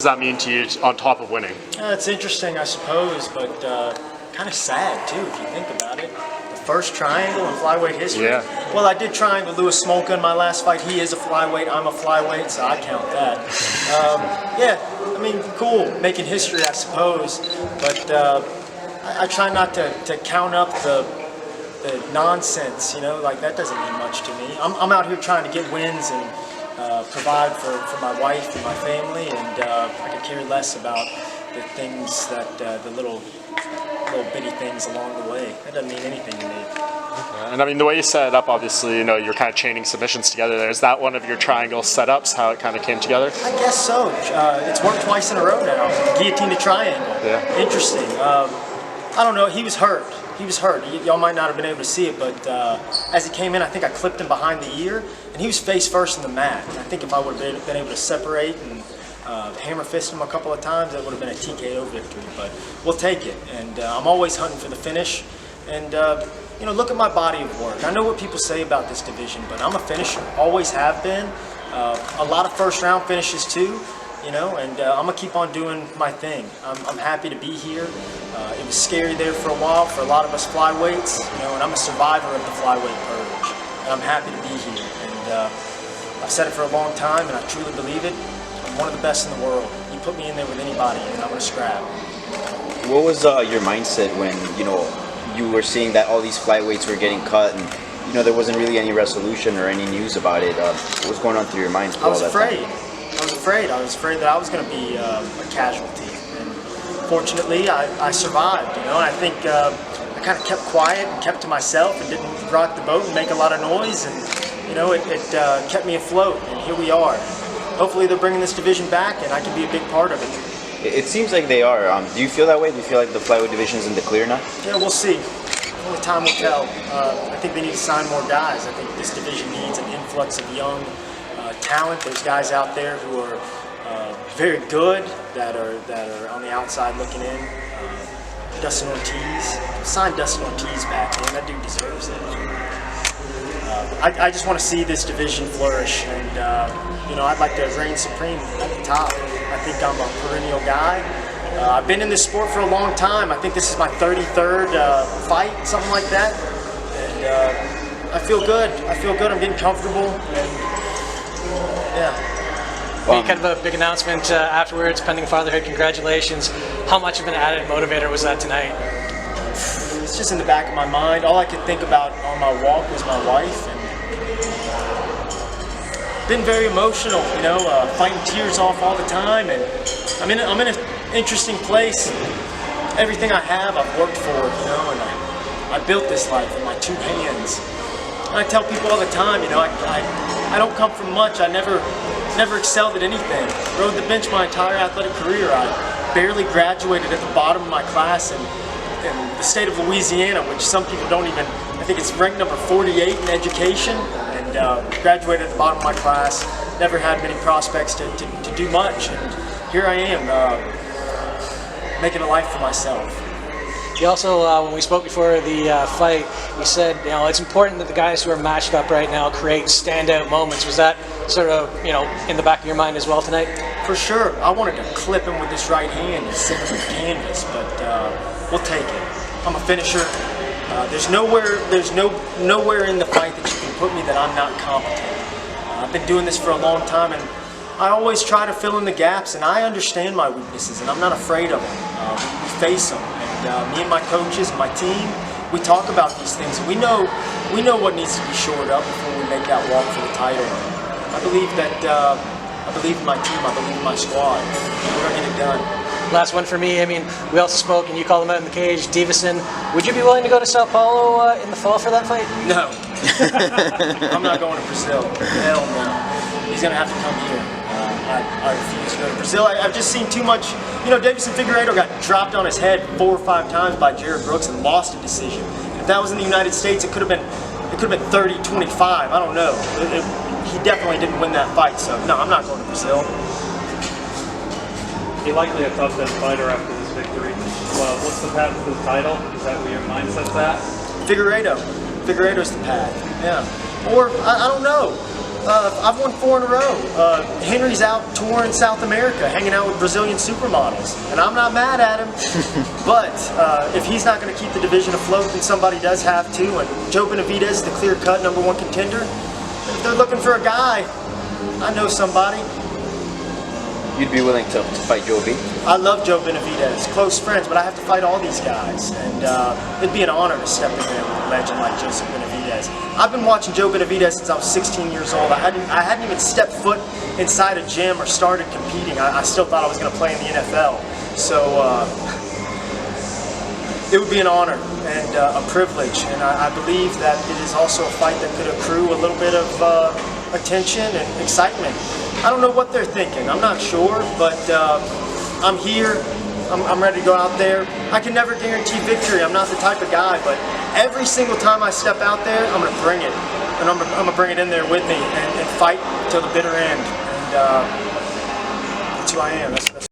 does that mean to you on top of winning? It's interesting, I suppose, but kind of sad, too, if you think about it. The first triangle in flyweight history. Yeah. Well, I did triangle Louis Smolka in my last fight. He is a flyweight, I'm a flyweight, so I count that. Yeah, I mean, cool, making history, I suppose, but I try not to count up the nonsense, you know, like that doesn't mean much to me. I'm out here trying to get wins and provide for my wife and my family, and I could care less about the things that the little bitty things along the way. That doesn't mean anything to me. And I mean, the way you set it up, obviously, you know, you're kind of chaining submissions together there. Is that one of your triangle setups, how it kind of came together? I guess so. It's worked twice in a row now. Guillotine to triangle. Yeah. Interesting. I don't know. He was hurt. He was hurt. Y'all might not have been able to see it, but as he came in, I think I clipped him behind the ear, and he was face first in the mat. And I think if I would have been able to separate and hammer fist him a couple of times, that would have been a TKO victory. But we'll take it. And I'm always hunting for the finish. And you know, look at my body of work. I know what people say about this division, but I'm a finisher. Always have been. A lot of first round finishes too. You know, and I'm gonna keep on doing my thing. I'm happy to be here. It was scary there for a while for a lot of us flyweights, you know, and I'm a survivor of the flyweight purge, and I'm happy to be here. And I've said it for a long time, and I truly believe it. I'm one of the best in the world. You put me in there with anybody, and I'm gonna scrap. What was your mindset when you were seeing that all these flyweights were getting cut, and there wasn't really any resolution or any news about it? What was going on through your mind? I was afraid. I was afraid that I was going to be a casualty, and fortunately I survived, you know, and I think I kind of kept quiet and kept to myself and didn't rock the boat and make a lot of noise, and you know, it kept me afloat, and here we are. Hopefully they're bringing this division back and I can be a big part of it. It seems like they are. Do you feel that way? Do you feel like the flyweight division is in the clear now? Yeah, we'll see. Only time will tell. I think they need to sign more guys. I think this division needs an influx of young talent. There's guys out there who are very good that are on the outside looking in. Dustin Ortiz, sign Dustin Ortiz back, man. That dude deserves it. I just want to see this division flourish, and you know, I'd like to reign supreme at the top. I think I'm a perennial guy. I've been in this sport for a long time. I think this is my 33rd fight, something like that, and I feel good. I feel good. I'm getting comfortable. And, yeah. Kind of a big announcement afterwards, pending fatherhood. Congratulations. How much of an added motivator was that tonight? It's just in the back of my mind. All I could think about on my walk was my wife, and been very emotional. You know, fighting tears off all the time, and I'm in an interesting place. Everything I have, I've worked for, you know, and I built this life with my two hands. And I tell people all the time, you know, I don't come from much. I never excelled at anything. Rode the bench my entire athletic career. I barely graduated at the bottom of my class in the state of Louisiana, which some people don't even, I think it's ranked number 48 in education, and graduated at the bottom of my class. Never had many prospects to do much, and here I am, making a life for myself. You also, when we spoke before the fight, you said, you know, it's important that the guys who are matched up right now create standout moments. Was that sort of, you know, in the back of your mind as well tonight? For sure. I wanted to clip him with this right hand and send him to the canvas, but we'll take it. I'm a finisher. There's nowhere in the fight that you can put me that I'm not competent. I've been doing this for a long time, and I always try to fill in the gaps, and I understand my weaknesses, and I'm not afraid of them. We face them. Me and my coaches and my team, we talk about these things. We know what needs to be shored up before we make that walk for the title. I believe in my team. I believe in my squad. We're gonna get it done. Last one for me. I mean, we also spoke, and you called him out in the cage, Davison. Would you be willing to go to Sao Paulo in the fall for that fight? No. I'm not going to Brazil. Hell no. He's gonna have to come here. I refuse to go to Brazil. I've just seen too much. You know, Davison Figueiredo got dropped on his head 4 or 5 times by Jared Brooks and lost a decision. If that was in the United States, it could have been 30-25. I don't know. He definitely didn't win that fight. So no, I'm not going to Brazil. You're likely a top 10 fighter after this victory. Well, what's the path to the title? Is that where your mindset's at? Figueiredo's the path. Yeah. Or I don't know. I've won 4 in a row. Henry's out touring South America, hanging out with Brazilian supermodels, and I'm not mad at him. But if he's not going to keep the division afloat, then somebody does have to. And Joe Benavidez is the clear-cut #1 contender. If they're looking for a guy, I know somebody. You'd be willing to fight Joe B? I love Joe Benavidez, close friends, but I have to fight all these guys, and it'd be an honor to step in there with a legend like Joseph Benavidez. I've been watching Joe Benavidez since I was 16 years old. I hadn't even stepped foot inside a gym or started competing. I still thought I was going to play in the NFL. So it would be an honor and a privilege, and I believe that it is also a fight that could accrue a little bit of attention and excitement. I don't know what they're thinking. I'm not sure, but I'm here. I'm ready to go out there. I can never guarantee victory. I'm not the type of guy, but every single time I step out there, I'm going to bring it. And I'm going to bring it in there with me and fight till the bitter end. And that's who I am. That's